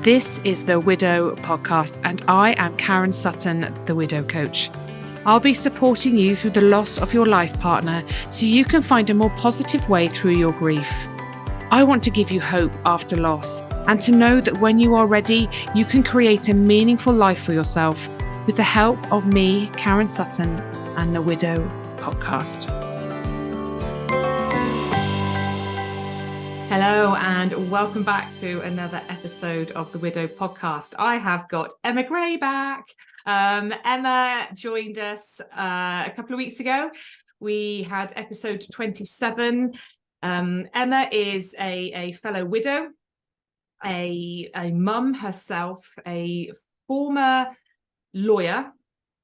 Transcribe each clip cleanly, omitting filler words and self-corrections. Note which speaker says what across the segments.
Speaker 1: This is the Widow Podcast, and I am Karen Sutton, the Widow Coach. I'll be supporting you through the loss of your life partner so you can find a more positive way through your grief. I want to give you hope after loss and to know that when you are ready, you can create a meaningful life for yourself with the help of me, Karen Sutton, and the Widow Podcast. Hello and welcome back to another episode of the Widow Podcast. I have got Emma Gray back. Emma joined us a couple of weeks ago. We had episode 27. Emma is a fellow widow, a mum herself, a former lawyer.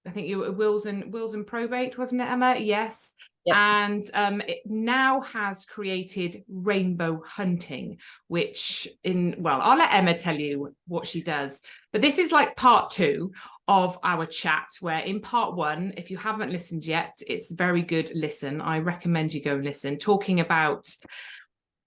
Speaker 1: I think you were wills and probate, wasn't it, Emma? Yes. Yep. And it now has created Rainbow Hunting, which I'll let Emma tell you what she does. But this is like part 2 of our chat, where in part 1, if you haven't listened yet, it's a very good listen. I recommend you go listen, talking about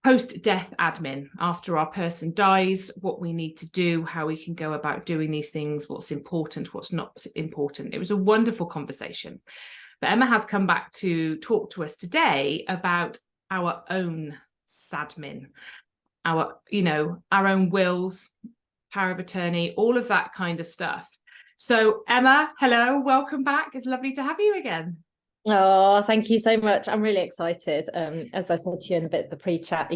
Speaker 1: post-death admin after our person dies, what we need to do, how we can go about doing these things, what's important, what's not important. It was a wonderful conversation. But Emma has come back to talk to us today about our own Sadmin, our own wills, power of attorney, all of that kind of stuff. So Emma, hello, welcome back. It's lovely to have you again.
Speaker 2: Oh, thank you so much. I'm really excited. As I said to you in a bit of the pre-chat,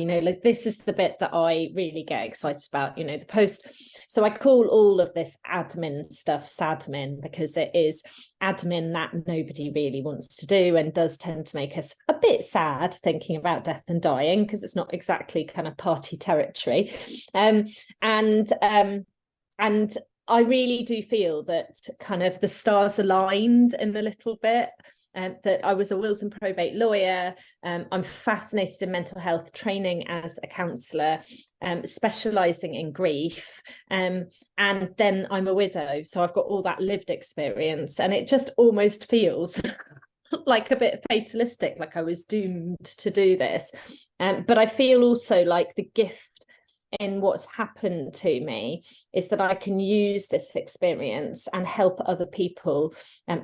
Speaker 2: this is the bit that I really get excited about, the post. So I call all of this admin stuff Sadmin because it is admin that nobody really wants to do and does tend to make us a bit sad thinking about death and dying because it's not exactly kind of party territory. And I really do feel that kind of the stars aligned in a little bit. That I was a wills and probate lawyer. I'm fascinated in mental health training as a counsellor, specialising in grief. And then I'm a widow. So I've got all that lived experience. And it just almost feels like a bit fatalistic, like I was doomed to do this. But I feel also like the gift in what's happened to me is that I can use this experience and help other people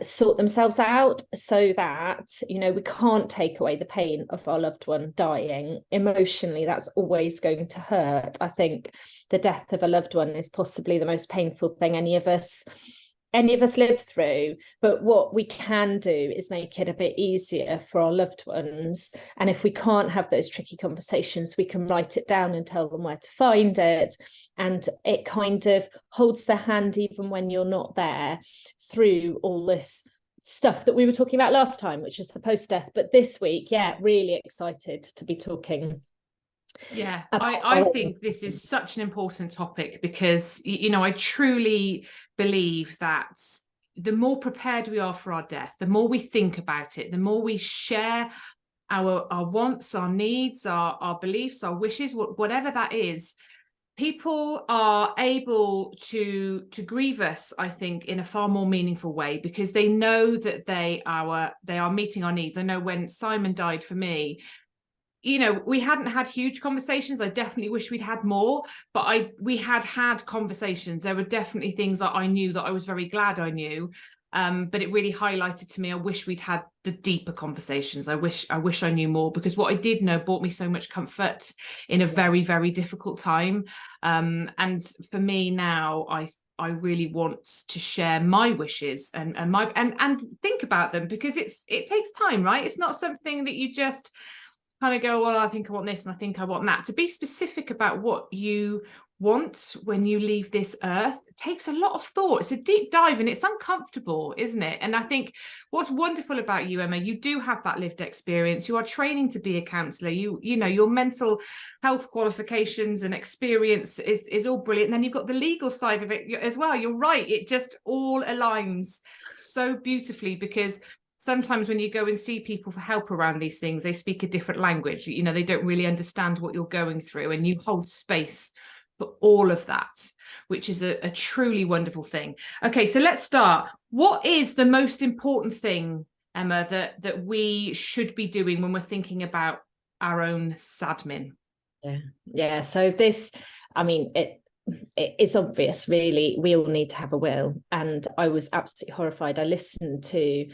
Speaker 2: sort themselves out so that, we can't take away the pain of our loved one dying. Emotionally, that's always going to hurt. I think the death of a loved one is possibly the most painful thing any of us live through, but what we can do is make it a bit easier for our loved ones. And if we can't have those tricky conversations, we can write it down and tell them where to find it. And it kind of holds their hand even when you're not there through all this stuff that we were talking about last time, which is the post-death. But this week, really excited to be talking.
Speaker 1: Yeah, I think this is such an important topic because, I truly believe that the more prepared we are for our death, the more we think about it, the more we share our wants, our needs, our beliefs, our wishes, whatever that is, people are able to grieve us, I think, in a far more meaningful way because they know that they are meeting our needs. I know when Simon died for me, we hadn't had huge conversations. I definitely wish we'd had more, but we had conversations. There were definitely things that I knew that I was very glad I knew. But it really highlighted to me, I wish we'd had the deeper conversations. I wish I knew more because what I did know brought me so much comfort in a very, very difficult time. And for me now, I really want to share my wishes and think about them because it takes time, right? It's not something that you just kind of go, well, I think I want this and I think I want that. To be specific about what you want when you leave this earth takes a lot of thought. It's a deep dive and it's uncomfortable, isn't it? And I think what's wonderful about you, Emma, you do have that lived experience. You are training to be a counsellor. Your mental health qualifications and experience is all brilliant. And then you've got the legal side of it as well. You're right. It just all aligns so beautifully because sometimes when you go and see people for help around these things, they speak a different language. They don't really understand what you're going through, and you hold space for all of that, which is a truly wonderful thing. Okay, so let's start. What is the most important thing, Emma, that we should be doing when we're thinking about our own Sadmin?
Speaker 2: Yeah. So this, it's obvious, really, we all need to have a will. And I was absolutely horrified. I listened to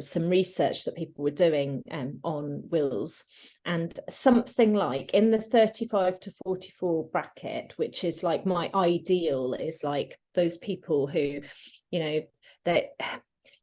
Speaker 2: some research that people were doing on wills, and something like in the 35 to 44 bracket, which is like my ideal, is like those people who, you know, that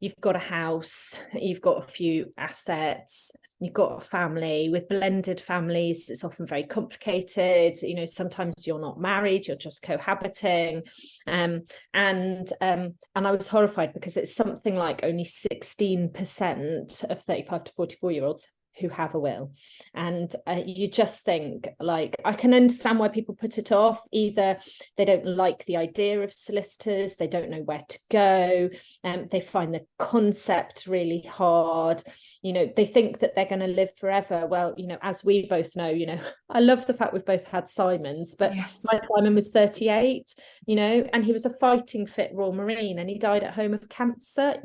Speaker 2: you've got a house, you've got a few assets, you've got a family. With blended families, it's often very complicated. You know, sometimes you're not married, you're just cohabiting. And I was horrified because it's something like only 16% of 35 to 44-year-olds who have a will. And you just think, like, I can understand why people put it off. Either they don't like the idea of solicitors, they don't know where to go, they find the concept really hard, you know, they think that they're going to live forever. Well, you know, as we both know, you know, I love the fact we've both had Simons, but
Speaker 1: Yes.
Speaker 2: my Simon was 38, you know, and he was a fighting fit Royal Marine, and he died at home of cancer.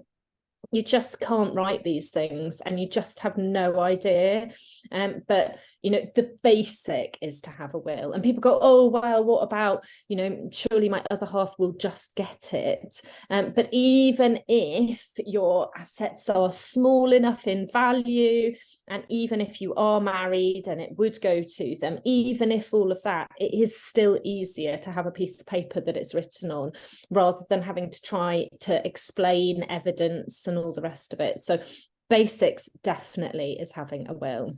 Speaker 2: You just can't write these things, and you just have no idea. But, you know, the basic is to have a will. And people go, oh, well, what about, you know, surely my other half will just get it. But even if your assets are small enough in value, and even if you are married and it would go to them, even if all of that, it is still easier to have a piece of paper that it's written on, rather than having to try to explain evidence and all the rest of it. So basics definitely is having a will.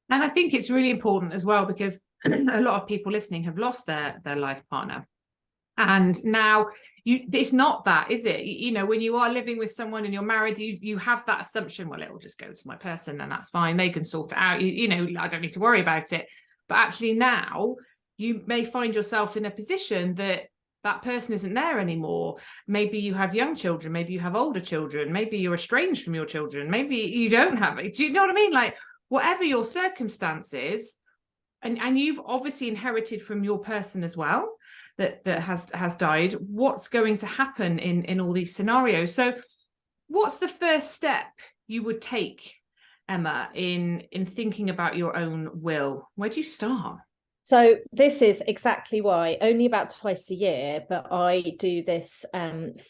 Speaker 1: And I think it's really important as well, because a lot of people listening have lost their life partner. And now it's not that, is it? You know, when you are living with someone and you're married, you have that assumption, well, it will just go to my person and that's fine. They can sort it out. You know, I don't need to worry about it. But actually now you may find yourself in a position that person isn't there anymore. Maybe you have young children, maybe you have older children, maybe you're estranged from your children, maybe you don't have it. Do you know what I mean? Like, whatever your circumstances, and you've obviously inherited from your person as well that has died, what's going to happen in all these scenarios? So what's the first step you would take, Emma, in thinking about your own will? Where do you start?
Speaker 2: So this is exactly why, only about twice a year, but I do this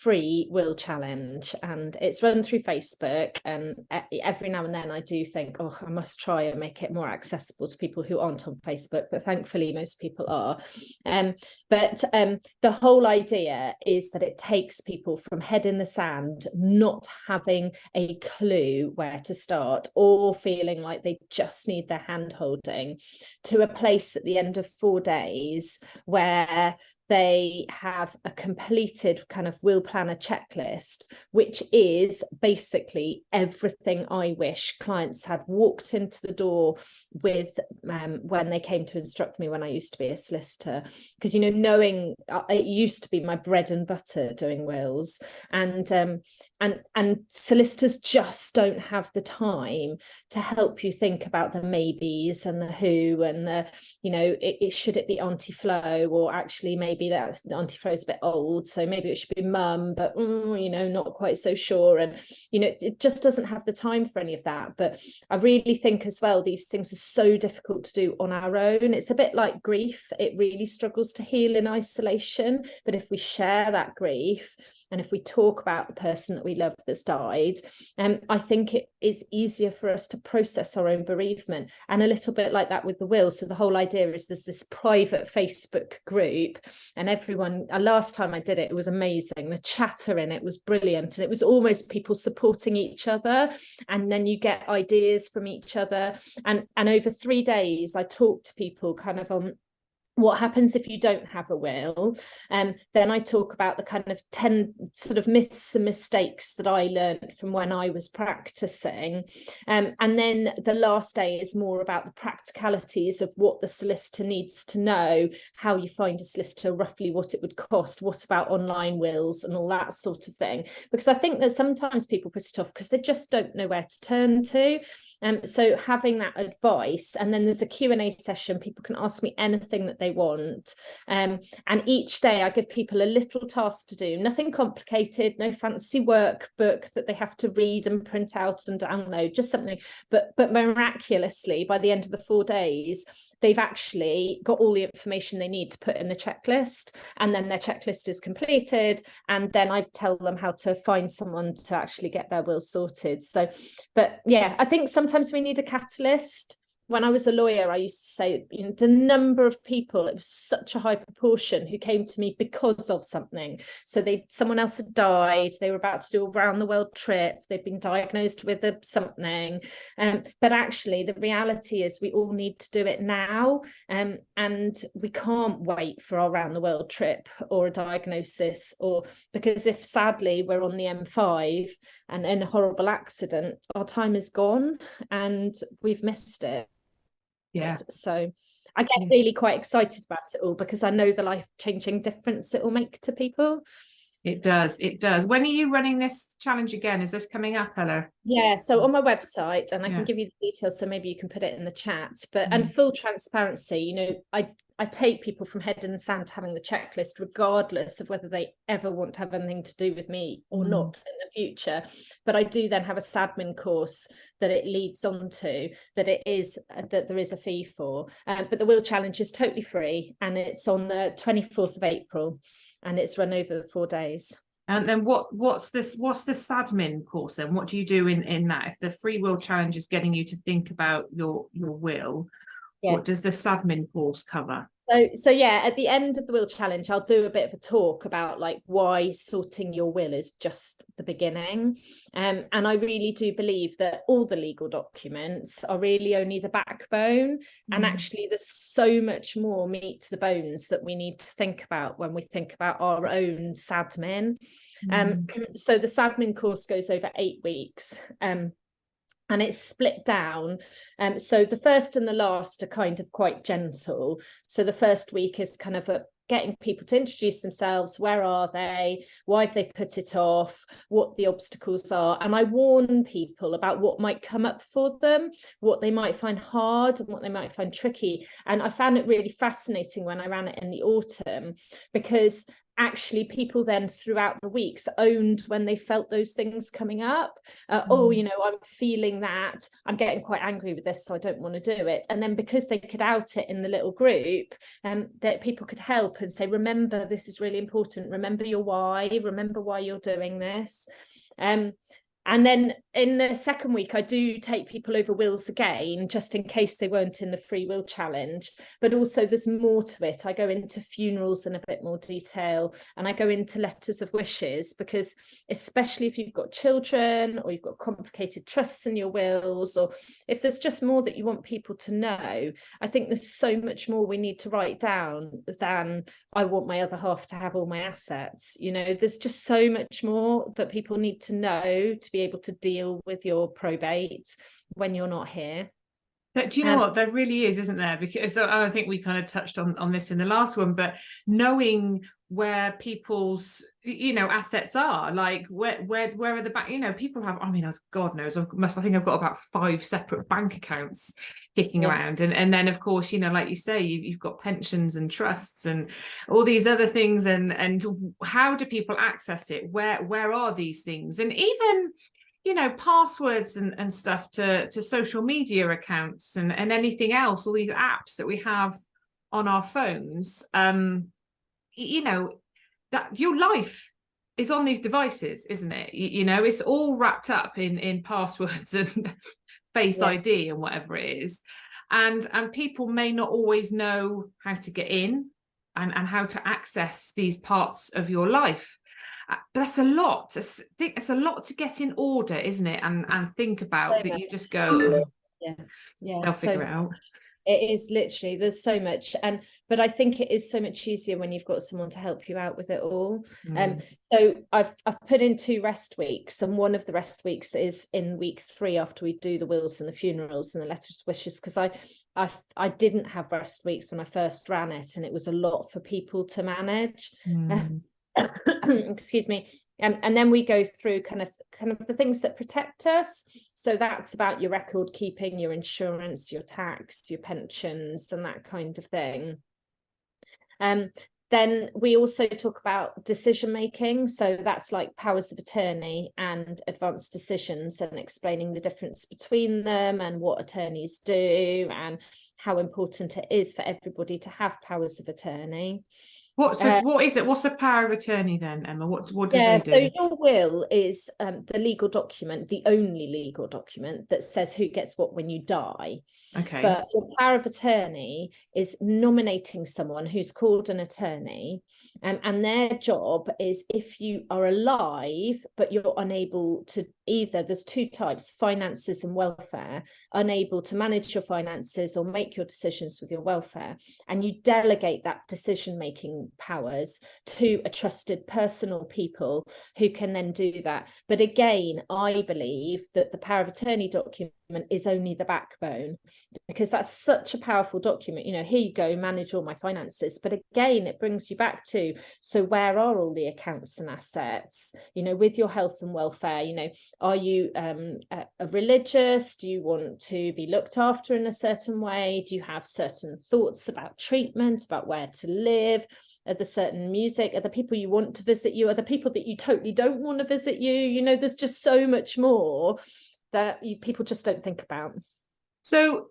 Speaker 2: free will challenge, and it's run through Facebook. And every now and then I do think, oh, I must try and make it more accessible to people who aren't on Facebook, but thankfully most people are. But the whole idea is that it takes people from head in the sand, not having a clue where to start, or feeling like they just need their hand holding, to a place at the end of 4 days where they have a completed kind of will planner checklist, which is basically everything I wish clients had walked into the door with when they came to instruct me when I used to be a solicitor. Because, you know, knowing it used to be my bread and butter doing wills, and solicitors just don't have the time to help you think about the maybes and the who and the, you know, should it be Auntie Flo, or actually maybe that Auntie Flo's a bit old, so maybe it should be mum, but you know, not quite so sure. And, you know, it just doesn't have the time for any of that. But I really think as well, these things are so difficult to do on our own. It's a bit like grief. It really struggles to heal in isolation. But if we share that grief, and if we talk about the person that we love that's died, I think it is easier for us to process our own bereavement. And a little bit like that with the will. So the whole idea is there's this private Facebook group, and everyone, last time I did it, it was amazing. The chatter in it was brilliant, and it was almost people supporting each other, and then you get ideas from each other. And over 3 days I talked to people kind of on what happens if you don't have a will. Then I talk about the kind of 10 sort of myths and mistakes that I learned from when I was practicing. And then the last day is more about the practicalities of what the solicitor needs to know, how you find a solicitor, roughly what it would cost, what about online wills and all that sort of thing. Because I think that sometimes people put it off because they just don't know where to turn to. So having that advice, and then there's a Q&A session, people can ask me anything that they they want. And each day I give people a little task to do, nothing complicated, no fancy workbook that they have to read and print out and download, just something. But miraculously, by the end of the 4 days, they've actually got all the information they need to put in the checklist, and then their checklist is completed, and then I tell them how to find someone to actually get their will sorted. So, but yeah, I think sometimes we need a catalyst. When I was a lawyer, I used to say, you know, the number of people, it was such a high proportion who came to me because of something. So someone else had died, they were about to do a round the world trip, they'd been diagnosed with something. But actually, the reality is we all need to do it now. And we can't wait for our round the world trip or a diagnosis, or because if sadly we're on the M5 and in a horrible accident, our time is gone and we've missed it.
Speaker 1: Yeah.
Speaker 2: So I get really quite excited about it all because I know the life-changing difference it will make to people.
Speaker 1: It does. It does. When are you running this challenge again? Is this coming up, Ella?
Speaker 2: Yeah, so on my website, and I can give you the details, so maybe you can put it in the chat. But and full transparency, you know, I take people from head in the sand to having the checklist, regardless of whether they ever want to have anything to do with me or not in the future. But I do then have a Sadmin course that it leads on to, that there is a fee for. But the Will Challenge is totally free, and it's on the 24th of April, and it's run over 4 days.
Speaker 1: And then what's the Sadmin course then? What do you do in that? If the free will challenge is getting you to think about your will, what does the Sadmin course cover?
Speaker 2: So yeah, at the end of the will challenge, I'll do a bit of a talk about like why sorting your will is just the beginning. And I really do believe that all the legal documents are really only the backbone. And actually there's so much more meat to the bones that we need to think about when we think about our own Sadmin. So the Sadmin course goes over 8 weeks. And it's split down. So the first and the last are kind of quite gentle. So the first week is kind of getting people to introduce themselves. Where are they? Why have they put it off? What the obstacles are? And I warn people about what might come up for them, what they might find hard and what they might find tricky. And I found it really fascinating when I ran it in the autumn, because actually people then throughout the weeks owned when they felt those things coming up. Oh, you know, I'm feeling that, I'm getting quite angry with this, so I don't want to do it. And then because they could out it in the little group, that people could help and say, remember, this is really important, remember your why, remember why you're doing this. And then in the second week, I do take people over wills again, just in case they weren't in the free will challenge. But also there's more to it. I go into funerals in a bit more detail, and I go into letters of wishes, because especially if you've got children or you've got complicated trusts in your wills, or if there's just more that you want people to know, I think there's so much more we need to write down than I want my other half to have all my assets. You know, there's just so much more that people need to know to be able to deal with your probate when you're not here.
Speaker 1: But do you know what, there really is, isn't there? Because I think we kind of touched on this in the last one, but knowing where people's, you know, assets are, like where are the back, you know, people have, I mean, as God knows, I think I've got about 5 separate bank accounts kicking around, and then of course, you know, like you say, you've got pensions and trusts and all these other things, and how do people access it? Where are these things? And even, you know, passwords and stuff to social media accounts and anything else, all these apps that we have on our phones, you know, that your life is on these devices, isn't it? You know, it's all wrapped up in passwords and Face ID and whatever it is. And people may not always know how to get in and how to access these parts of your life. But that's a lot. It's a lot to get in order, isn't it? And think about so that. You just go, they'll figure it out.
Speaker 2: It is literally, there's so much, but I think it is so much easier when you've got someone to help you out with it all. So I've put in 2 rest weeks, and one of the rest weeks is in week 3 after we do the wills and the funerals and the letters of wishes, because I didn't have rest weeks when I first ran it, and it was a lot for people to manage. Excuse me. And then we go through kind of the things that protect us. So that's about your record keeping, your insurance, your tax, your pensions, and that kind of thing. Then we also talk about decision making. So that's like powers of attorney and advanced decisions, and explaining the difference between them and what attorneys do and how important it is for everybody to have powers of attorney.
Speaker 1: What is it? What's the power of attorney then, Emma? What do they do?
Speaker 2: So your will is the legal document, the only legal document that says who gets what when you die.
Speaker 1: Okay.
Speaker 2: But your power of attorney is nominating someone who's called an attorney, and their job is, if you are alive but you're unable to, either, there's two types, finances and welfare, unable to manage your finances or make your decisions with your welfare, and you delegate that decision making powers to a trusted person or people who can then do that. But again, I believe that the power of attorney document is only the backbone, because that's such a powerful document. You know, here you go, manage all my finances. But again, it brings you back to, so where are all the accounts and assets, you know, with your health and welfare? You know, are you a religious? Do you want to be looked after in a certain way? Do you have certain thoughts about treatment, about where to live? Are there certain music? Are the people you want to visit you? Are the people that you totally don't want to visit you? You know, there's just so much more that people just don't think about.
Speaker 1: So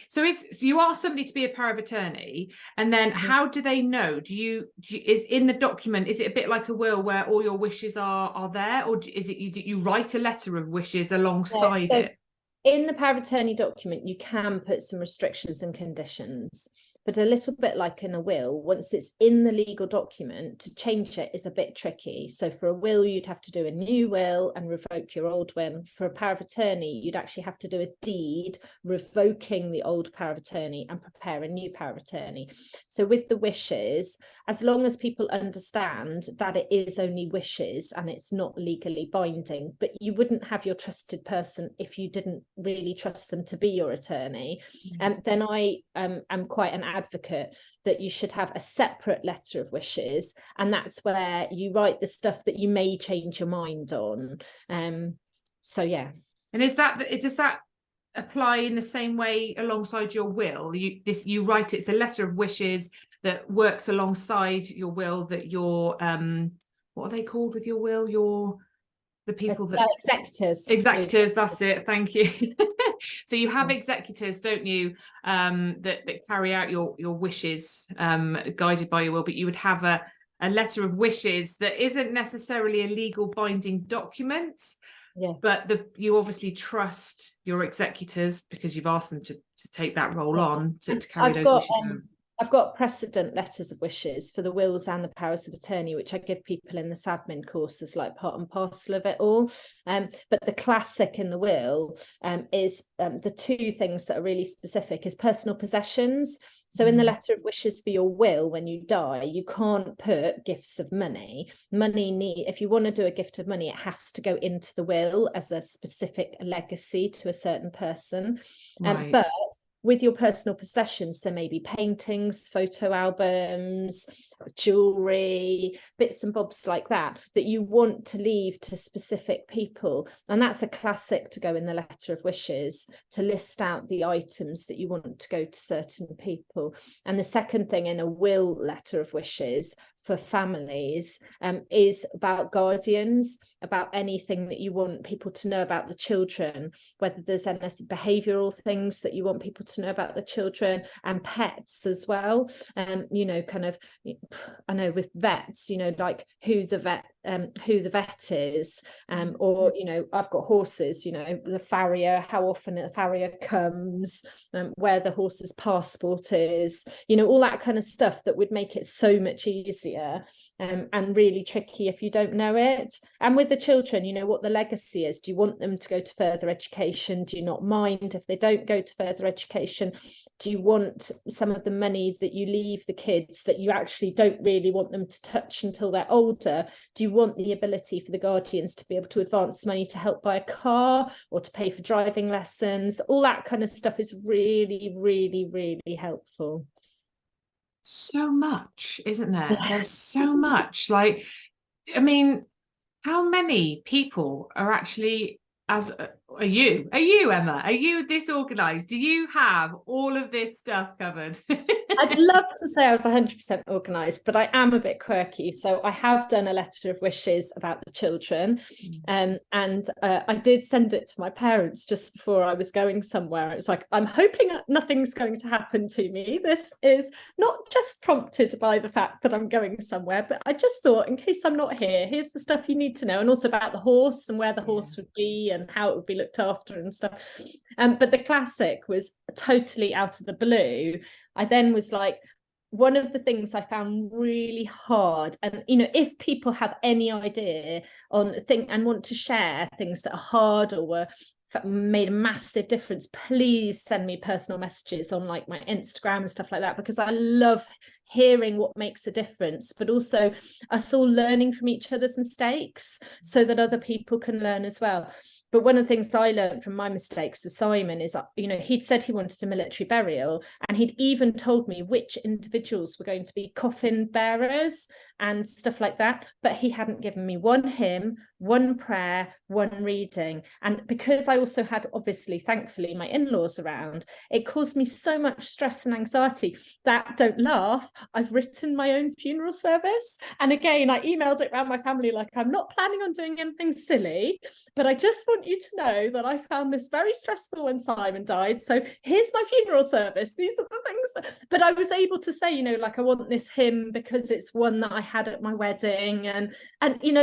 Speaker 1: so you ask somebody to be a power of attorney, and then how do they know? Is in the document, is it a bit like a will where all your wishes are there, or is it you write a letter of wishes alongside it?
Speaker 2: In the power of attorney document, you can put some restrictions and conditions, but a little bit like in a will, once it's in the legal document, to change it is a bit tricky. So for a will, you'd have to do a new will and revoke your old one. For a power of attorney, you'd actually have to do a deed revoking the old power of attorney and prepare a new power of attorney. So with the wishes, as long as people understand that it is only wishes and it's not legally binding, but you wouldn't have your trusted person if you didn't really trust them to be your attorney, then I am quite an advocate that you should have a separate letter of wishes, and that's where you write the stuff that you may change your mind on. So yeah.
Speaker 1: And does that apply in the same way alongside your will? You write it's a letter of wishes that works alongside your will, that your what are they called with your will? The people that executors, that's it, thank you. So you have executors, don't you, that carry out your wishes, guided by your will, but you would have a letter of wishes that isn't necessarily a legal binding document, but you obviously trust your executors because you've asked them to take that role on, to carry those wishes out.
Speaker 2: I've got precedent letters of wishes for the wills and the powers of attorney, which I give people in the Sadmin course as like part and parcel of it all. But the classic in the will is the two things that are really specific is personal possessions. So in the letter of wishes for your will, when you die, you can't put gifts of money. If you want to do a gift of money, it has to go into the will as a specific legacy to a certain person.
Speaker 1: Right.
Speaker 2: But with your personal possessions, there may be paintings, photo albums, jewelry, bits and bobs like that you want to leave to specific people. And that's a classic to go in the letter of wishes, to list out the items that you want to go to certain people. And the second thing in a will letter of wishes for families is about guardians, about anything that you want people to know about the children, whether there's any behavioural things that you want people to know about the children, and pets as well. You know, kind of, I know with vets, you know, like who the vet is, or, you know, I've got horses, you know, the farrier, how often the farrier comes, where the horse's passport is, you know, all that kind of stuff that would make it so much easier, and really tricky if you don't know it. And with the children, you know, what the legacy is. Do you want them to go to further education? Do you not mind if they don't go to further education? Do you want some of the money that you leave the kids that you actually don't really want them to touch until they're older? Do you want the ability for the guardians to be able to advance money to help buy a car or to pay for driving lessons? All that kind of stuff is really, really, really helpful.
Speaker 1: So much, isn't there? There's so much. Like, I mean, how many people are actually, are you, Emma? Are you this organized? Do you have all of this stuff covered?
Speaker 2: I'd love to say I was 100% organised, but I am a bit quirky. So I have done a letter of wishes about the children. And I did send it to my parents just before I was going somewhere. It was like, I'm hoping nothing's going to happen to me. This is not just prompted by the fact that I'm going somewhere, but I just thought, in case I'm not here, here's the stuff you need to know. And also about the horse and where the horse would be and how it would be looked after and stuff. But the classic was totally out of the blue. I then was like, one of the things I found really hard, and if people have any idea on and want to share things that are hard or were made a massive difference, please send me personal messages on like my Instagram and stuff like that, because I love hearing what makes a difference, but also us all learning from each other's mistakes so that other people can learn as well. But one of the things I learned from my mistakes with Simon is, he'd said he wanted a military burial, and he'd even told me which individuals were going to be coffin bearers and stuff like that. But he hadn't given me one hymn, one prayer, one reading. And because I also had, obviously, thankfully, my in-laws around, it caused me so much stress and anxiety that, don't laugh, I've written my own funeral service. And again, I emailed it around my family, like, I'm not planning on doing anything silly, but I just want you to know that I found this very stressful when Simon died. So here's my funeral service. These are the things. But I was able to say, like, I want this hymn because it's one that I had at my wedding, and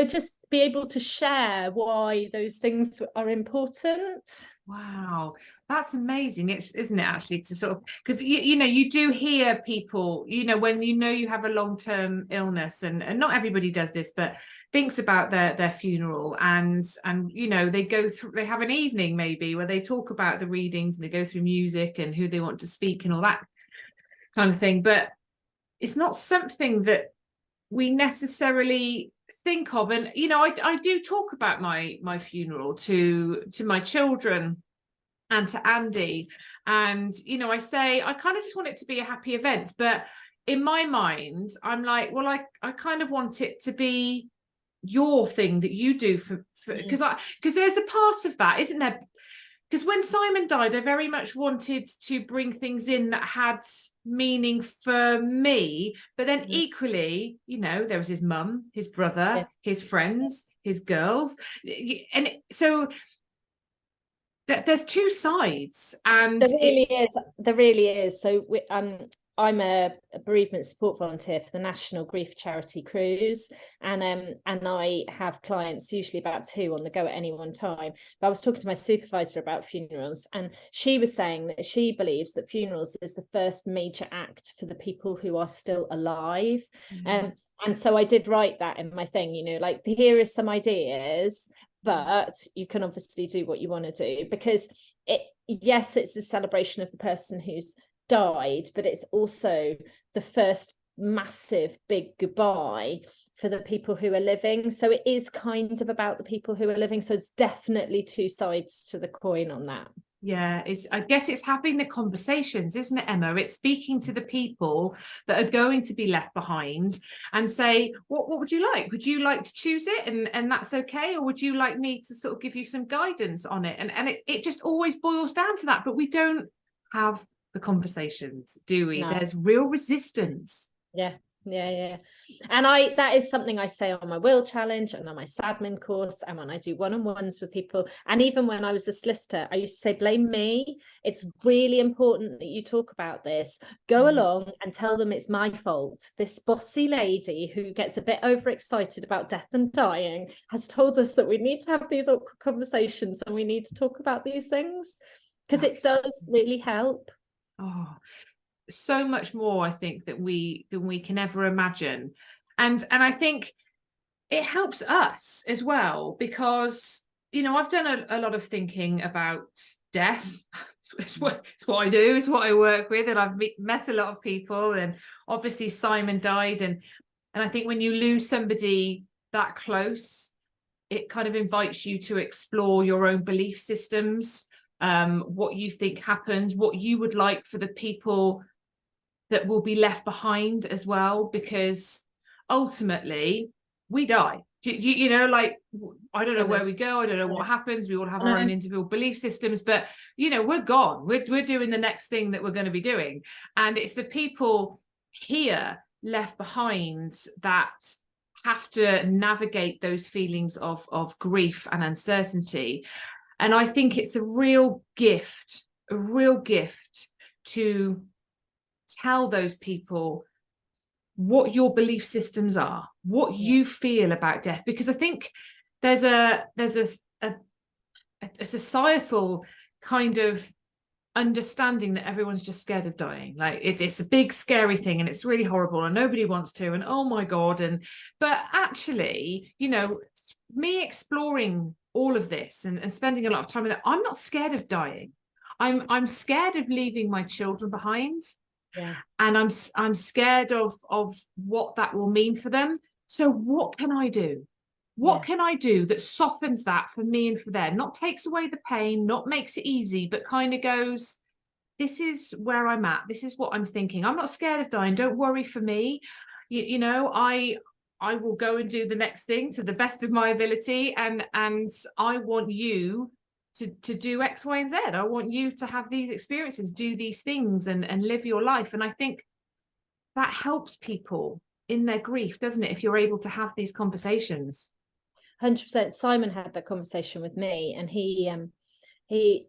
Speaker 2: just be able to share why those things are important.
Speaker 1: Wow, that's amazing, isn't it, actually, to sort of, because you do hear people, when you have a long-term illness, and not everybody does this, but thinks about their funeral, and they go through, they have an evening maybe where they talk about the readings and they go through music and who they want to speak and all that kind of thing, but it's not something that we necessarily think of. And I do talk about my funeral to my children and to Andy, and I say I kind of just want it to be a happy event, but in my mind I'm like, well, I kind of want it to be your thing that you do for because there's a part of that, isn't there? Because when Simon died, I very much wanted to bring things in that had meaning for me. But then equally, there was his mum, his brother, his friends, his girls. And so there's two sides. And
Speaker 2: there really is. So I'm a bereavement support volunteer for the National Grief Charity Cruise, and I have clients, usually about 2 on the go at any one time. But I was talking to my supervisor about funerals, and she was saying that she believes that funerals is the first major act for the people who are still alive. And so I did write that in my thing, like, here is some ideas, but you can obviously do what you want to do, because it's a celebration of the person who's died, but it's also the first massive big goodbye for the people who are living. So it is kind of about the people who are living. So it's definitely 2 sides to the coin on that.
Speaker 1: Yeah, I guess it's having the conversations, isn't it, Emma? It's speaking to the people that are going to be left behind and say, what would you like? Would you like to choose it and that's okay? Or would you like me to sort of give you some guidance on it? And it just always boils down to that. But we don't have the conversations, do we? No. There's real resistance.
Speaker 2: Yeah. And that is something I say on my will challenge and on my Sadmin course, and when I do one-on-ones with people, and even when I was a solicitor, I used to say, blame me. It's really important that you talk about this. Go along and tell them it's my fault. This bossy lady who gets a bit overexcited about death and dying has told us that we need to have these awkward conversations and we need to talk about these things, because it does really help.
Speaker 1: Oh, so much more, I think, than we can ever imagine, and I think it helps us as well, because I've done a lot of thinking about death. It's what I do, it's what I work with, and I've met a lot of people, and obviously Simon died, and I think when you lose somebody that close, it kind of invites you to explore your own belief systems, what you think happens, what you would like for the people that will be left behind as well, because ultimately we die. Like, I don't know where we go. I don't know what happens. We all have our own individual belief systems, but you know, we're gone. We're doing the next thing that we're going to be doing. And it's the people here left behind that have to navigate those feelings of grief and uncertainty. And I think it's a real gift to tell those people what your belief systems are, what you feel about death, because I think there's a societal kind of understanding that everyone's just scared of dying. Like it's a big scary thing and it's really horrible and nobody wants to, and oh my god. But actually, you know, me exploring all of this and spending a lot of time with it, I'm not scared of dying. I'm scared of leaving my children behind.
Speaker 2: Yeah.
Speaker 1: And I'm scared of what that will mean for them. So what can I do? What can I do that softens that for me and for them? Not takes away the pain, not makes it easy, but kind of goes, this is where I'm at. This is what I'm thinking. I'm not scared of dying. Don't worry for me. You know, I will go and do the next thing to the best of my ability. And I want you to do X, Y, and Z. I want you to have these experiences, do these things and live your life. And I think that helps people in their grief, doesn't it? If you're able to have these conversations.
Speaker 2: 100%. Simon had that conversation with me, and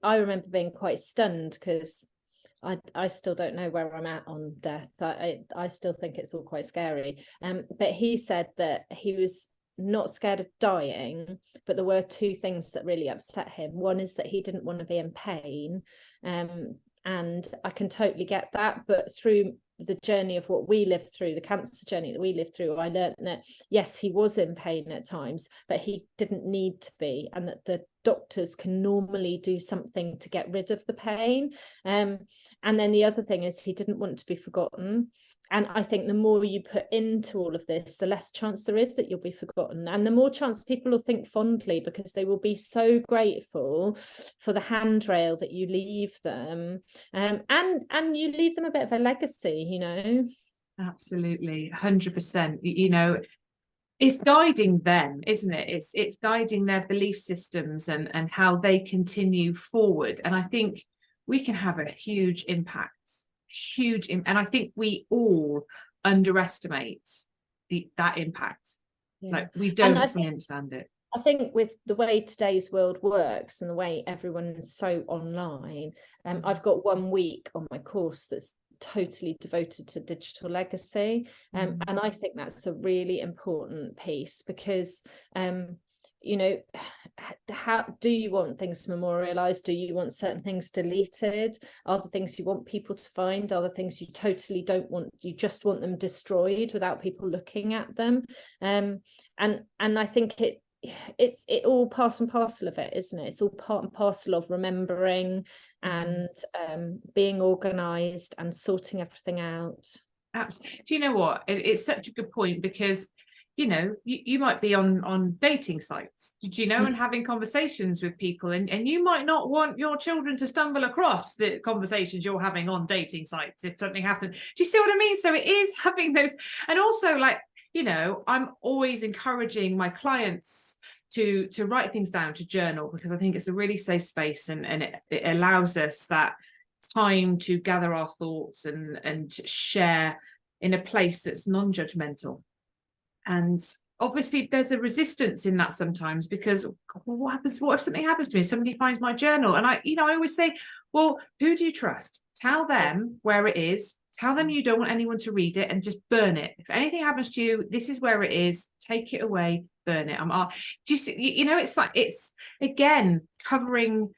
Speaker 2: I remember being quite stunned because I still don't know where I'm at on death. I still think it's all quite scary. But he said that he was not scared of dying, but there were two things that really upset him. One is that he didn't want to be in pain, and I can totally get that, but through the journey of what we lived through, the cancer journey that we lived through, I learned that yes, he was in pain at times, but he didn't need to be, and that the doctors can normally do something to get rid of the pain. And then the other thing is he didn't want to be forgotten. And I think the more you put into all of this, the less chance there is that you'll be forgotten, and the more chance people will think fondly, because they will be so grateful for the handrail that you leave them, and you leave them a bit of a legacy, you know.
Speaker 1: Absolutely, 100%. You know, it's guiding them, isn't it? It's guiding their belief systems and how they continue forward. And I think we can have a huge impact. And I think we all underestimate that impact. Like we don't fully understand it.
Speaker 2: I think with the way today's world works and the way everyone's so online, I've got 1 week on my course that's totally devoted to digital legacy, and I think that's a really important piece, because you know, how do you want things memorialized? Do you want certain things deleted? Are there things you want people to find? Are there things you totally don't want? You just want them destroyed without people looking at them? And I think it's all part and parcel of it, isn't it? It's all part and parcel of remembering and being organized and sorting everything out.
Speaker 1: Absolutely. Do you know what? It's such a good point, because you know, you might be on dating sites, did you know, and having conversations with people, and you might not want your children to stumble across the conversations you're having on dating sites if something happens. Do you see what I mean? So it is having those. And also, like, you know, I'm always encouraging my clients to write things down, to journal, because I think it's a really safe space, and it allows us that time to gather our thoughts and share in a place that's non-judgmental. And obviously there's a resistance in that sometimes, because what happens? What if something happens to me? Somebody finds my journal, and I always say, well, who do you trust? Tell them where it is. Tell them you don't want anyone to read it, and just burn it. If anything happens to you, this is where it is. Take it away, burn it. Just, you know, it's like, it's again covering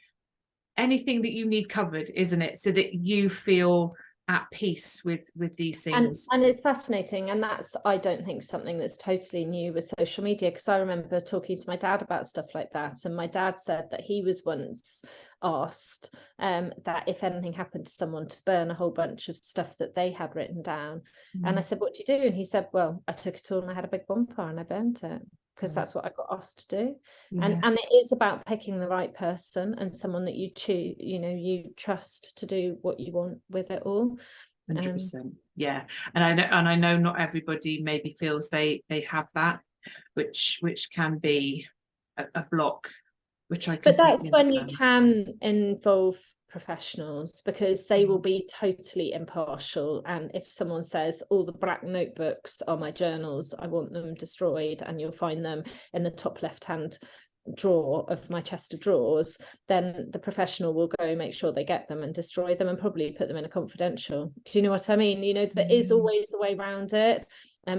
Speaker 1: anything that you need covered, isn't it? So that you feel at peace with these things.
Speaker 2: And it's fascinating, and that's, I don't think, something that's totally new with social media, because I remember talking to my dad about stuff like that, and my dad said that he was once asked that if anything happened to someone, to burn a whole bunch of stuff that they had written down. And I said, what do you do? And he said, well, I took it all and I had a big bonfire and I burnt it, because that's what I got asked to do. And it is about picking the right person, and someone that you choose, you know, you trust to do what you want with it all.
Speaker 1: 100%. Yeah. And I know not everybody maybe feels they have that, which can be a block, which I
Speaker 2: But
Speaker 1: completely
Speaker 2: that's when you
Speaker 1: understand.
Speaker 2: can involve professionals, because they will be totally impartial. And if someone says all the black notebooks are my journals, I want them destroyed, and you'll find them in the top left hand drawer of my chest of drawers, then the professional will go make sure they get them and destroy them, and probably put them in a confidential. Do you know what I mean? You know, there is always a way around it.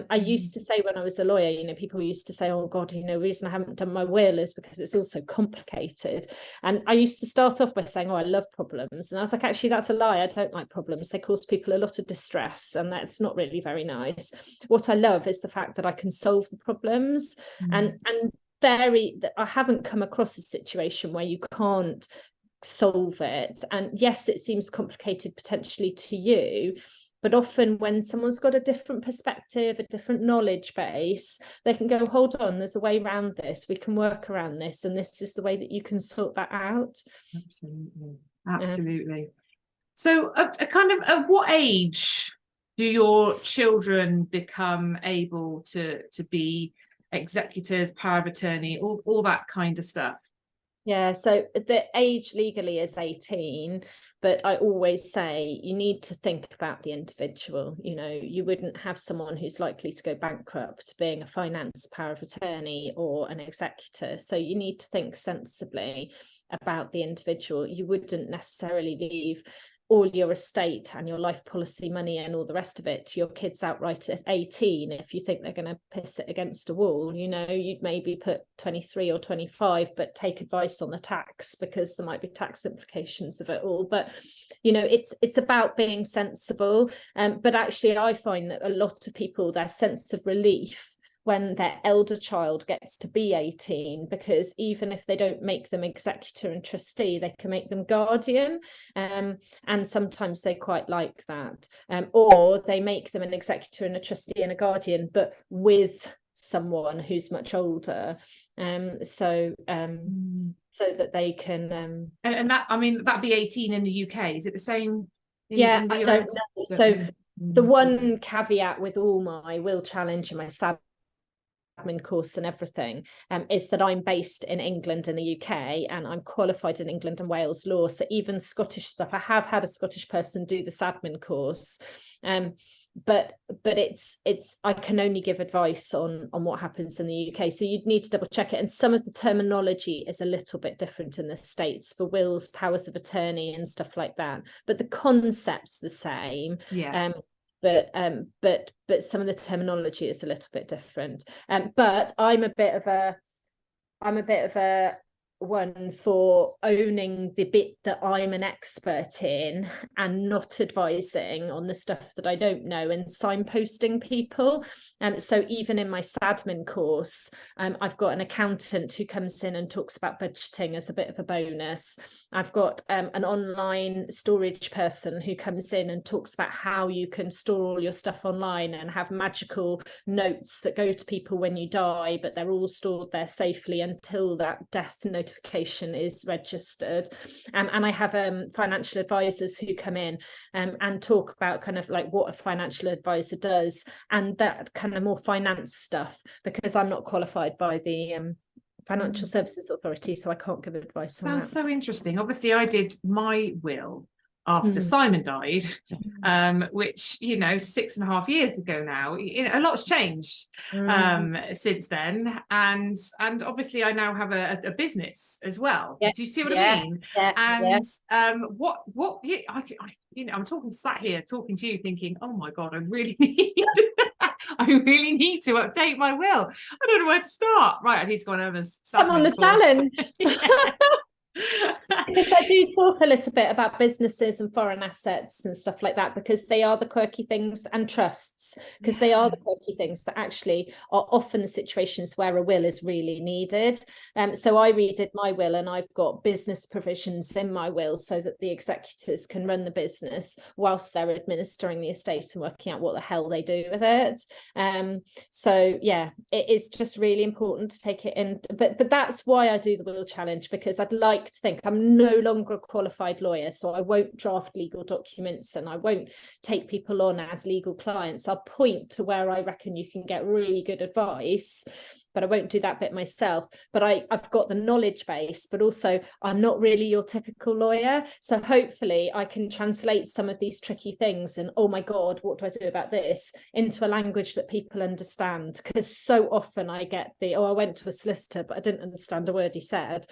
Speaker 2: I used to say when I was a lawyer, you know, people used to say, oh God, you know, the reason I haven't done my will is because it's all so complicated. And I used to start off by saying, oh, I love problems. And I was like, actually, that's a lie. I don't like problems. They cause people a lot of distress, and that's not really very nice. What I love is the fact that I can solve the problems. And I haven't come across a situation where you can't solve it. And yes, it seems complicated potentially to you, but often when someone's got a different perspective, a different knowledge base, they can go, hold on, there's a way around this, we can work around this, and this is the way that you can sort that out.
Speaker 1: Absolutely. So at what age do your children become able to be executors, power of attorney, all that kind of stuff?
Speaker 2: Yeah, so the age legally is 18, but I always say you need to think about the individual. You know, you wouldn't have someone who's likely to go bankrupt being a finance power of attorney or an executor. So you need to think sensibly about the individual. You wouldn't necessarily leave all your estate and your life policy money and all the rest of it to your kids outright at 18 if you think they're going to piss it against a wall. You know, you'd maybe put 23 or 25, but take advice on the tax, because there might be tax implications of it all. But you know, it's about being sensible. But actually I find that a lot of people, their sense of relief when their elder child gets to be 18, because even if they don't make them executor and trustee, they can make them guardian, and sometimes they quite like that, or they make them an executor and a trustee and a guardian, but with someone who's much older, so that they can
Speaker 1: and that, I mean, that'd be 18 in the UK. Is it the same in the
Speaker 2: I
Speaker 1: US?
Speaker 2: don't know. So the one caveat with all my will challenge and my Sadmin course and everything is that I'm based in England and the UK, and I'm qualified in England and Wales law. So even Scottish stuff, I have had a Scottish person do the Sadmin course, but it's I can only give advice on what happens in the UK. So you'd need to double check it, and some of the terminology is a little bit different in the States for wills, powers of attorney and stuff like that, but the concept's the same.
Speaker 1: Yes.
Speaker 2: But some of the terminology is a little bit different. But I'm a bit of a one for owning the bit that I'm an expert in and not advising on the stuff that I don't know, and signposting people. So even in my Sadmin course, I've got an accountant who comes in and talks about budgeting as a bit of a bonus. I've got an online storage person who comes in and talks about how you can store all your stuff online and have magical notes that go to people when you die, but they're all stored there safely until that death notification is registered. And I have financial advisors who come in and talk about kind of like what a financial advisor does, and that kind of more finance stuff, because I'm not qualified by the Financial Services Authority, so I can't give advice on that.
Speaker 1: Sounds so interesting. Obviously I did my will after Simon died, which, you know, 6.5 years ago now. You know, a lot's changed since then, and obviously I now have a business as well. Do you see what I mean? What you know, I'm sat here talking to you thinking, oh my God, I really need to update my will. I don't know where to start. Right, I need to go on over.
Speaker 2: Come on the challenge. Because I do talk a little bit about businesses and foreign assets and stuff like that, because they are the quirky things, and trusts, because they are the quirky things that actually are often the situations where a will is really needed. So I redid my will, and I've got business provisions in my will so that the executors can run the business whilst they're administering the estate and working out what the hell they do with it. So yeah, it is just really important to take it in, but that's why I do the will challenge, because I'd like to think I'm no longer a qualified lawyer, so I won't draft legal documents and I won't take people on as legal clients. I'll point to where I reckon you can get really good advice, but I won't do that bit myself. But I've got the knowledge base, but also I'm not really your typical lawyer. So hopefully I can translate some of these tricky things and, oh my God, what do I do about this, into a language that people understand. Because so often I get I went to a solicitor, but I didn't understand a word he said.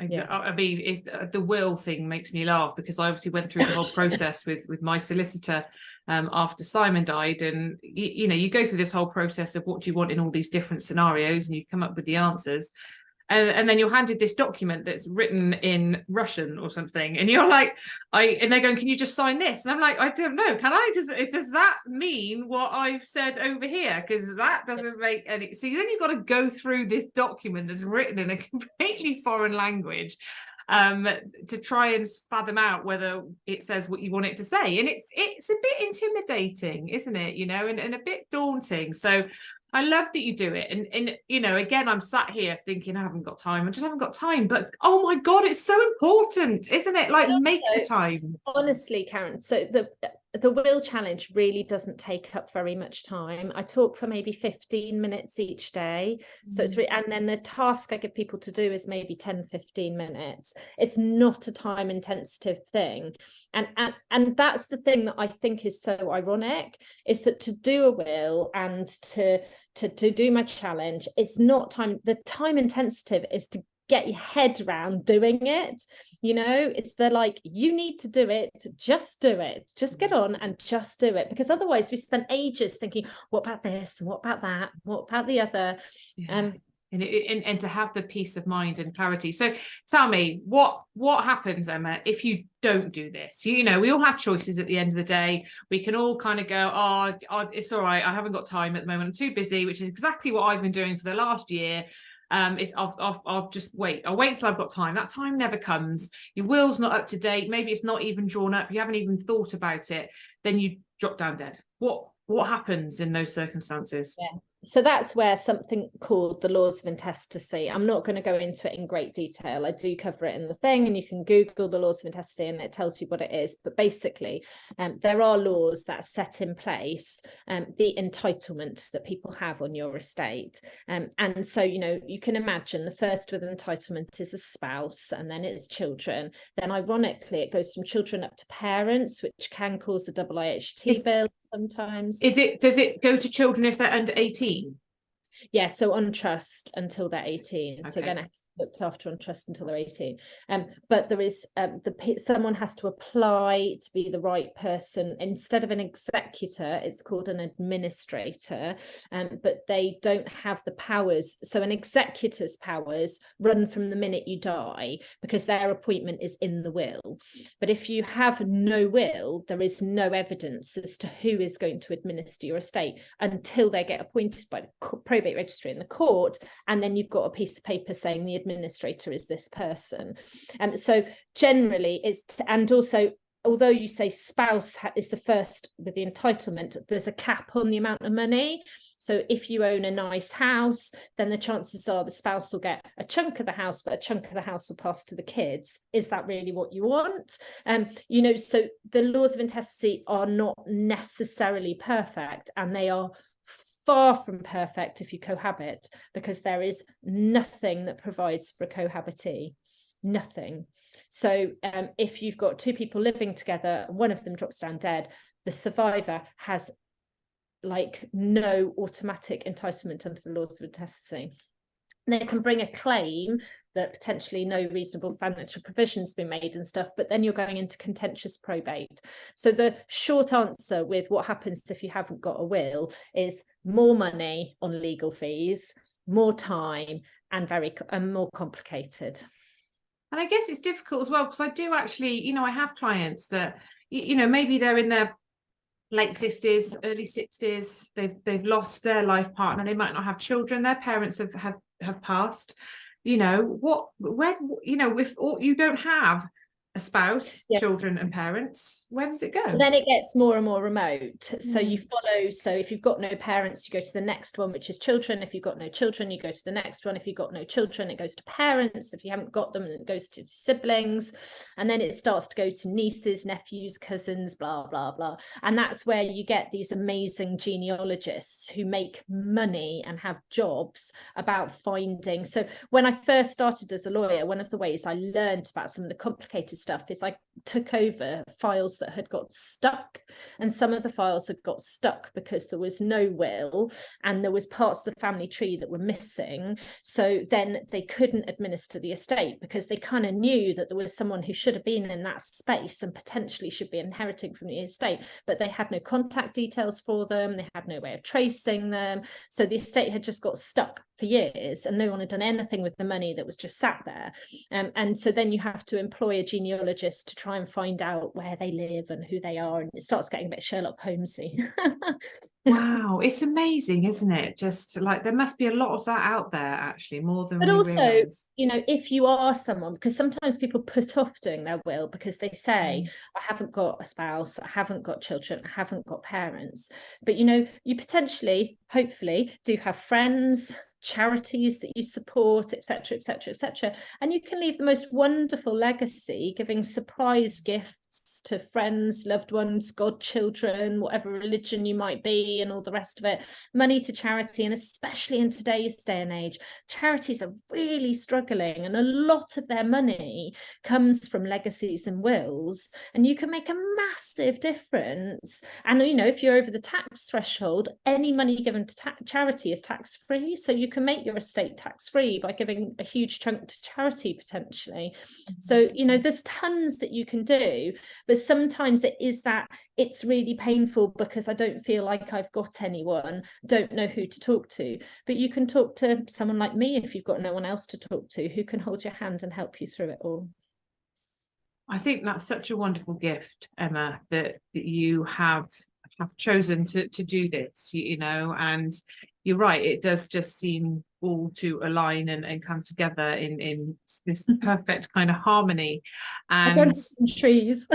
Speaker 2: Yeah.
Speaker 1: I mean, the will thing makes me laugh, because I obviously went through the whole process with my solicitor after Simon died, and you go through this whole process of what do you want in all these different scenarios, and you come up with the answers, and then you're handed this document that's written in Russian or something, and you're like, and they're going, can you just sign this? And I'm like, I don't know, can I? Does that mean what I've said over here? Because that doesn't make any. So then you've got to go through this document that's written in a completely foreign language to try and fathom out whether it says what you want it to say, and it's a bit intimidating, isn't it? And a bit daunting. So I love that you do it. And again, I'm sat here thinking, I just haven't got time. But oh my God, it's so important, isn't it? Like, make the time.
Speaker 2: Honestly, Karen, so the will challenge really doesn't take up very much time. I talk for maybe 15 minutes each day. So it's and then the task I give people to do is maybe 10-15 minutes. It's not a time intensive thing. And that's the thing that I think is so ironic, is that to do a will and to do my challenge, it's not time. The time intensive is to get your head around doing it. It's like, you need to do it, just do it, just get on and just do it, because otherwise we spend ages thinking, what about this, what about that, what about the other?
Speaker 1: And to have the peace of mind and clarity. So tell me, what happens, Emma, if you don't do this? We all have choices at the end of the day. We can all kind of go, oh, it's all right, I haven't got time at the moment, I'm too busy, which is exactly what I've been doing for the last year. I'll just wait. I'll wait till I've got time. That time never comes. Your will's not up to date. Maybe it's not even drawn up. You haven't even thought about it. Then you drop down dead. What happens in those circumstances?
Speaker 2: Yeah. So that's where something called the laws of intestacy. I'm not going to go into it in great detail. I do cover it in the thing, and you can Google the laws of intestacy and it tells you what it is. But basically, there are laws that are set in place, the entitlement that people have on your estate. And so, you can imagine the first with entitlement is a spouse, and then it's children. Then ironically, it goes from children up to parents, which can cause a double IHT bill sometimes.
Speaker 1: Does it go to children if they're under 18?
Speaker 2: Yeah, so on trust until they're 18.
Speaker 1: Okay.
Speaker 2: So then it's looked after on trust until they're 18. But there is someone has to apply to be the right person. Instead of an executor, it's called an administrator, but they don't have the powers. So an executor's powers run from the minute you die, because their appointment is in the will. But if you have no will, there is no evidence as to who is going to administer your estate until they get appointed by the probate registry in the court, and then you've got a piece of paper saying the administrator is this person. So generally and also, although you say spouse is the first with the entitlement, there's a cap on the amount of money. So if you own a nice house, then the chances are the spouse will get a chunk of the house, but a chunk of the house will pass to the kids. Is that really what you want? So the laws of intestacy are not necessarily perfect, and they are far from perfect if you cohabit, because there is nothing that provides for a cohabitee. Nothing. So if you've got two people living together, one of them drops down dead, the survivor has no automatic entitlement under the laws of intestacy. They can bring a claim that potentially no reasonable financial provision's been made and stuff, but then you're going into contentious probate. So the short answer with what happens if you haven't got a will is more money on legal fees, more time, and more complicated.
Speaker 1: And I guess it's difficult as well, because I do actually, I have clients that, maybe they're in their late 50s, early 60s, they've lost their life partner, they might not have children, their parents have passed. If you don't have a spouse,
Speaker 2: Yeah.
Speaker 1: children and parents, where does it go?
Speaker 2: Then it gets more and more remote. So you
Speaker 1: Mm.
Speaker 2: follow, so if you've got no parents, you go to the next one, which is children. If you've got no children, you go to the next one. If you've got no children, it goes to parents. If you haven't got them, it goes to siblings. And then it starts to go to nieces, nephews, cousins, blah, blah, blah. And that's where you get these amazing genealogists who make money and have jobs about finding. So when I first started as a lawyer, one of the ways I learned about some of the complicated stuff is I took over files that had got stuck, and some of the files had got stuck because there was no will and there was parts of the family tree that were missing. So then they couldn't administer the estate because they kind of knew that there was someone who should have been in that space and potentially should be inheriting from the estate, but they had no contact details for them, they had no way of tracing them. So the estate had just got stuck for years and no one had done anything with the money that was just sat there. And so then you have to employ a genealogist to try and find out where they live and who they are, and it starts getting a bit Sherlock Holmesy.
Speaker 1: Wow, it's amazing, isn't it? Just like there must be a lot of that out there, actually, more than
Speaker 2: But
Speaker 1: we
Speaker 2: also,
Speaker 1: realise.
Speaker 2: you know, if you are someone, because sometimes people put off doing their will because they say, I haven't got a spouse, I haven't got children, I haven't got parents. But, you know, you potentially, hopefully, do have friends, charities that you support, etc., etc., etc. And you can leave the most wonderful legacy, giving surprise gifts to friends, loved ones, godchildren, whatever religion you might be, and all the rest of it, money to charity. And especially in today's day and age, charities are really struggling, and a lot of their money comes from legacies and wills, and you can make a massive difference. And, you know, if you're over the tax threshold, any money given to charity is tax-free, so you can make your estate tax-free by giving a huge chunk to charity potentially. So, you know, there's tons that you can do, but sometimes it is that it's really painful because I don't feel like I've got anyone, don't know who to talk to. But you can talk to someone like me if you've got no one else to talk to, who can hold your hand and help you through it all.
Speaker 1: I think that's such a wonderful gift, Emma, that you have chosen to do this, you know, and you're right, it does just seem all to align and come together in this perfect kind of harmony. And
Speaker 2: some trees.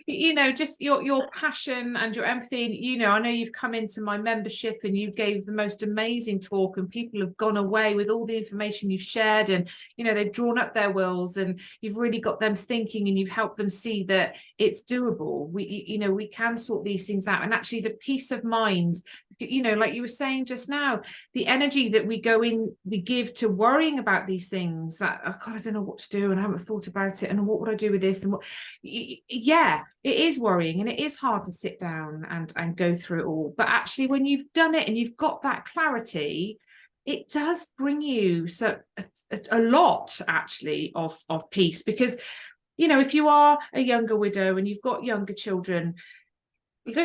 Speaker 1: You know, just your passion and your empathy. You know, I know you've come into my membership and you gave the most amazing talk, and people have gone away with all the information you've shared, and you know, they've drawn up their wills and you've really got them thinking, and you've helped them see that it's doable. You know, we can sort these things out. And actually the peace of mind, you know, like you were saying just now, the energy that we give to worrying about these things, that oh God, I don't know what to do and I haven't thought about it, and what would I do with this, and what, yeah, it is worrying and it is hard to sit down and go through it all. But actually when you've done it and you've got that clarity, it does bring you a lot actually of peace. Because, you know, if you are a younger widow and you've got younger children,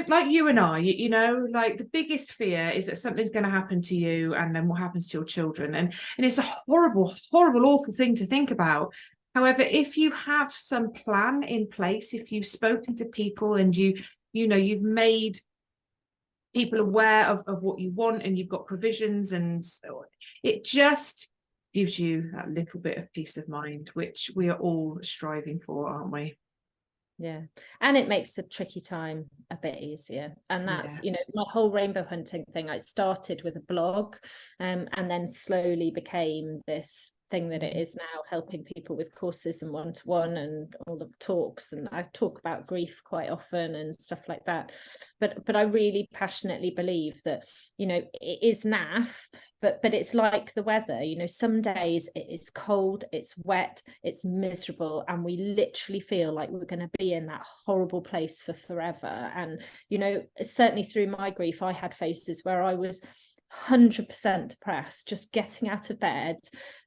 Speaker 1: like you and I, you know, like the biggest fear is that something's going to happen to you, and then what happens to your children, and it's a horrible, awful thing to think about. However, if you have some plan in place, if you've spoken to people and you know, you've made people aware of what you want, and you've got provisions, and it just gives you that little bit of peace of mind, which we are all striving for, aren't we?
Speaker 2: Yeah, and it makes the tricky time a bit easier. And that's, you know, my whole rainbow hunting thing, I started with a blog, and then slowly became this thing that it is now, helping people with courses and one-to-one and all the talks, and I talk about grief quite often and stuff like that. But I really passionately believe that, you know, it is naff, but it's like the weather, you know, some days it is cold, it's wet, it's miserable, and we literally feel like we're going to be in that horrible place for forever. And, you know, certainly through my grief, I had phases where I was 100% depressed, just getting out of bed,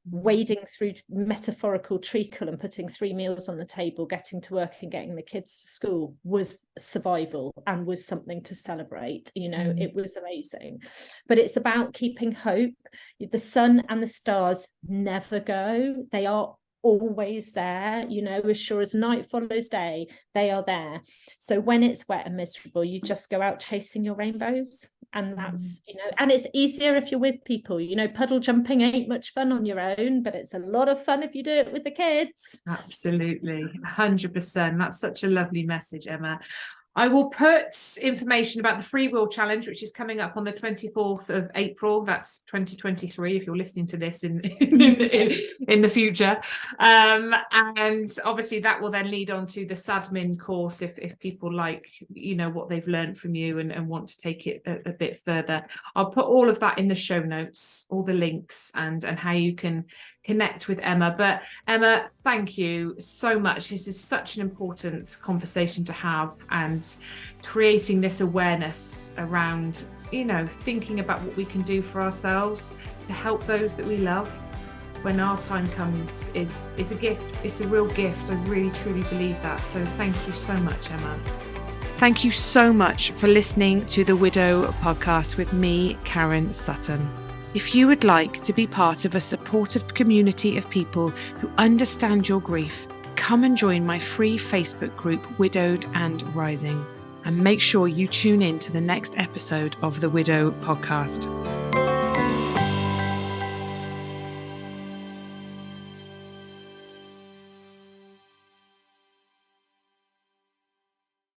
Speaker 2: wading through metaphorical treacle and putting 3 meals on the table, getting to work and getting the kids to school was survival and was something to celebrate. You know, it was amazing. But it's about keeping hope. The sun and the stars never go. They are always there, you know, as sure as night follows day, they are there. So when it's wet and miserable, you just go out chasing your rainbows, And that's, and it's easier if you're with people. Puddle jumping ain't much fun on your own, but it's a lot of fun if you do it with the kids.
Speaker 1: Absolutely, 100%. That's such a lovely message, Emma. I will put information about the Free Will Challenge, which is coming up on the 24th of April. That's 2023, if you're listening to this in the future. And obviously that will then lead on to the Sadmin course if people like, what they've learned from you and want to take it a bit further. I'll put all of that in the show notes, all the links and how you can connect with Emma. But Emma, thank you so much. This is such an important conversation to have, and creating this awareness around, thinking about what we can do for ourselves to help those that we love when our time comes is a gift. It's a real gift. I really, truly believe that. So thank you so much, Emma. Thank you so much for listening to the Widow podcast with me, Karen Sutton. If you would like to be part of a supportive community of people who understand your grief, come and join my free Facebook group, Widowed and Rising. And make sure you tune in to the next episode of the Widow podcast.